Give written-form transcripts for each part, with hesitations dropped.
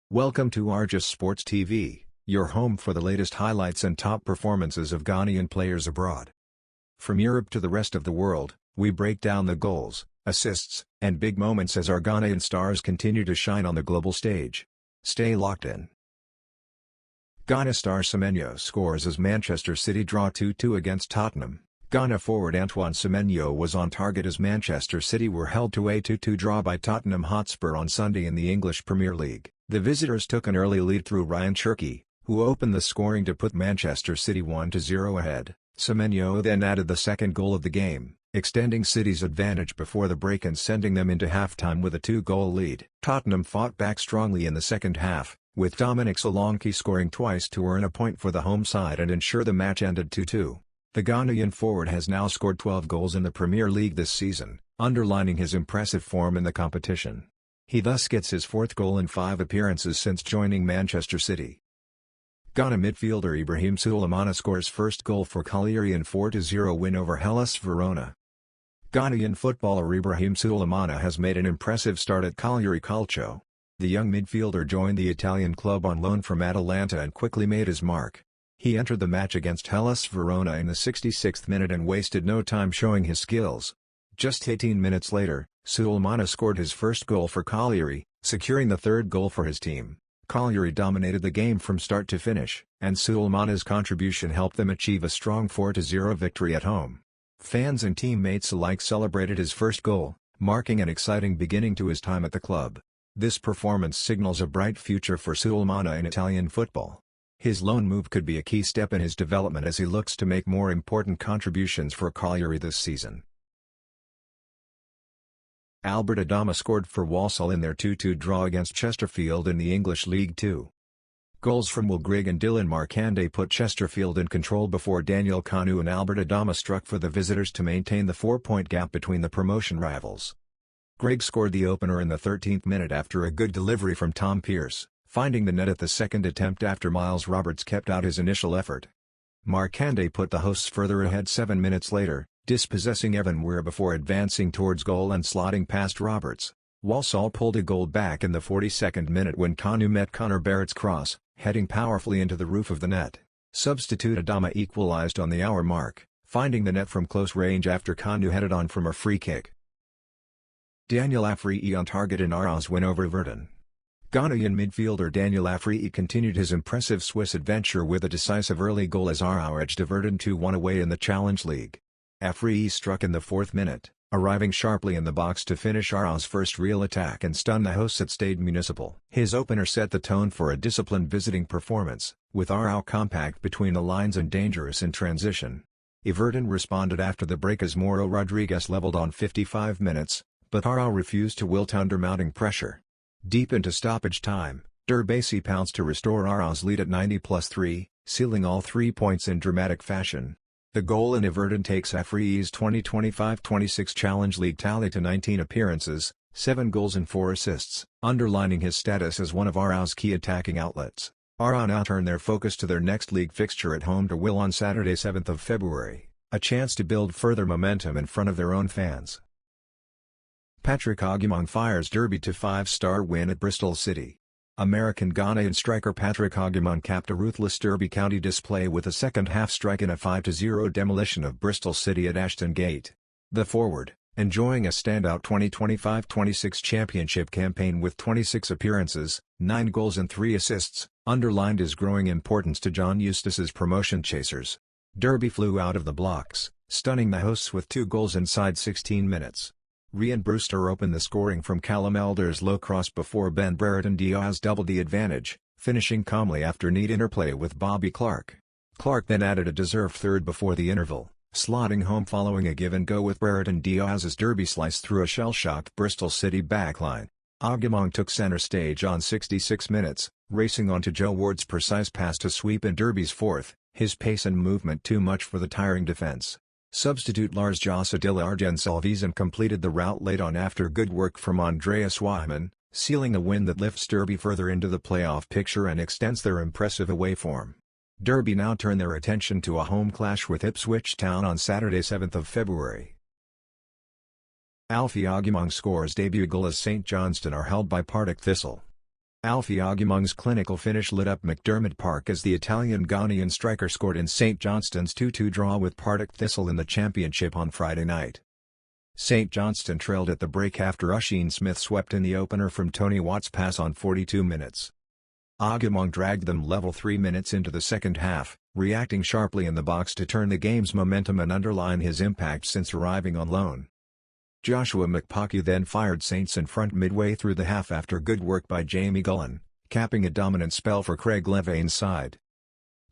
Welcome to Arjust Sports TV, your home for the latest highlights and top performances of Ghanaian players abroad. From Europe to the rest of the world, we break down the goals, assists, and big moments as our Ghanaian stars continue to shine on the global stage. Stay locked in. Ghana star Semenyo scores as Manchester City draw 2-2 against Tottenham. Ghana forward Antoine Semenyo was on target as Manchester City were held to a 2-2 draw by Tottenham Hotspur on Sunday in the English Premier League. The visitors took an early lead through Ryan Cherki, who opened the scoring to put Manchester City 1-0 ahead. Semenyo then added the second goal of the game, extending City's advantage before the break and sending them into halftime with a 2-goal lead. Tottenham fought back strongly in the second half, with Dominic Solanke scoring twice to earn a point for the home side and ensure the match ended 2-2. The Ghanaian forward has now scored 12 goals in the Premier League this season, underlining his impressive form in the competition. He thus gets his fourth goal in 5 appearances since joining Manchester City. Ghana midfielder Ibrahim Sulemana scores first goal for Cagliari in 4-0 win over Hellas Verona. Ghanaian footballer Ibrahim Sulemana has made an impressive start at Cagliari Calcio. The young midfielder joined the Italian club on loan from Atalanta and quickly made his mark. He entered the match against Hellas Verona in the 66th minute and wasted no time showing his skills. Just 18 minutes later, Sulemana scored his first goal for Cagliari, securing the third goal for his team. Cagliari dominated the game from start to finish, and Sulemana's contribution helped them achieve a strong 4-0 victory at home. Fans and teammates alike celebrated his first goal, marking an exciting beginning to his time at the club. This performance signals a bright future for Sulemana in Italian football. His loan move could be a key step in his development as he looks to make more important contributions for Cagliari this season. Albert Adama scored for Walsall in their 2-2 draw against Chesterfield in the English League Two. Goals from Will Grigg and Dylan Markande put Chesterfield in control before Daniel Kanu and Albert Adama struck for the visitors to maintain the 4-point gap between the promotion rivals. Grigg scored the opener in the 13th minute after a good delivery from Tom Pearce, finding the net at the second attempt after Miles Roberts kept out his initial effort. Markande put the hosts further ahead 7 minutes later, dispossessing Evan Weir before advancing towards goal and slotting past Roberts. Walsall pulled a goal back in the 42nd minute when Kanu met Connor Barrett's cross, heading powerfully into the roof of the net. Substitute Adama equalised on the hour mark, finding the net from close range after Kanu headed on from a free kick. Daniel Afriyie on target in Arjus win over Everton. Ghanaian midfielder Daniel Afriyie continued his impressive Swiss adventure with a decisive early goal as Arjus edged Everton 2-1 away in the Challenge League. Afriyie struck in the 4th minute, arriving sharply in the box to finish Arjus' first real attack and stun the hosts at Stade Municipal. His opener set the tone for a disciplined visiting performance, with Arjus compact between the lines and dangerous in transition. Everton responded after the break as Mauro Rodrigues levelled on 55 minutes, but Arjus refused to wilt under mounting pressure. Deep into stoppage time, Derbasi pounced to restore Arjus' lead at 90+3, sealing all 3 points in dramatic fashion. The goal in Everton takes Afriyie's 2025-26 Challenge League tally to 19 appearances, 7 goals and 4 assists, underlining his status as one of Arjus' key attacking outlets. Arjus now turn their focus to their next league fixture at home to Will on Saturday 7th of February, a chance to build further momentum in front of their own fans. Patrick Agyemang fires Derby to 5-star win at Bristol City. American-Ghanaian striker Patrick Agyemang capped a ruthless Derby County display with a second-half strike in a 5-0 demolition of Bristol City at Ashton Gate. The forward, enjoying a standout 2025-26 championship campaign with 26 appearances, 9 goals and 3 assists, underlined his growing importance to John Eustace's promotion chasers. Derby flew out of the blocks, stunning the hosts with 2 goals inside 16 minutes. Ryan Brewster opened the scoring from Callum Elder's low cross before Ben Brereton Diaz doubled the advantage, finishing calmly after neat interplay with Bobby Clark. Clark then added a deserved third before the interval, slotting home following a give-and-go with Brereton Diaz's Derby slice through a shell-shocked Bristol City backline. Agyemang took centre stage on 66 minutes, racing onto Joe Ward's precise pass to sweep in Derby's fourth, his pace and movement too much for the tiring defence. Substitute Lars Josadilla Argensalvisen completed the route late on after good work from Andreas Wyman, sealing a win that lifts Derby further into the playoff picture and extends their impressive away form. Derby now turn their attention to a home clash with Ipswich Town on Saturday 7th of February. Alfie Agyemang scores debut goal as St Johnstone are held by Partick Thistle. Alfie Ogumong's clinical finish lit up McDermott Park as the Italian-Ghanaian striker scored in St Johnstone's 2-2 draw with Partick Thistle in the championship on Friday night. St Johnstone trailed at the break after Oisin Smith swept in the opener from Tony Watt's pass on 42 minutes. Ogumong dragged them level 3 minutes into the second half, reacting sharply in the box to turn the game's momentum and underline his impact since arriving on loan. Joshua McPockey then fired Saints in front midway through the half after good work by Jamie Gullen, capping a dominant spell for Craig Levain's side.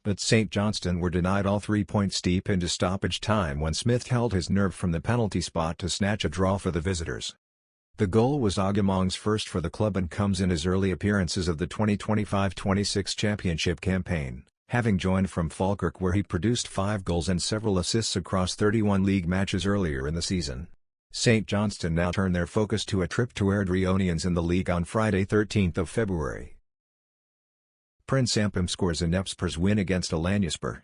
But St Johnstone were denied all 3 points deep into stoppage time when Smith held his nerve from the penalty spot to snatch a draw for the visitors. The goal was Ogumong's first for the club and comes in his early appearances of the 2025-26 championship campaign, having joined from Falkirk where he produced 5 goals and several assists across 31 league matches earlier in the season. St Johnstone now turn their focus to a trip to Airdrieonians in the league on Friday 13th of February. Prince Ampim scores in Epspur's win against Alanyaspor.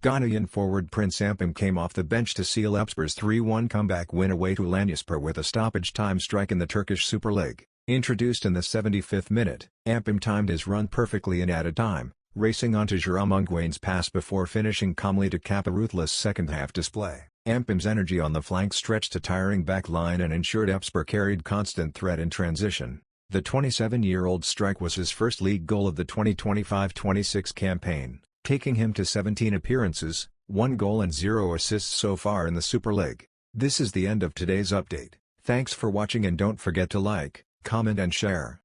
Ghanaian forward Prince Ampim came off the bench to seal Epspur's 3-1 comeback win away to Alanyaspor with a stoppage-time strike in the Turkish Super League. Introduced in the 75th minute, Ampim timed his run perfectly and added time, racing onto Jerome Ongwane's pass before finishing calmly to cap a ruthless second-half display. Ampim's energy on the flank stretched a tiring back line and ensured Epspur carried constant threat in transition. The 27-year-old strike was his first league goal of the 2025-26 campaign, taking him to 17 appearances, 1 goal and 0 assists so far in the Super League. This is the end of today's update. Thanks for watching and don't forget to like, comment and share.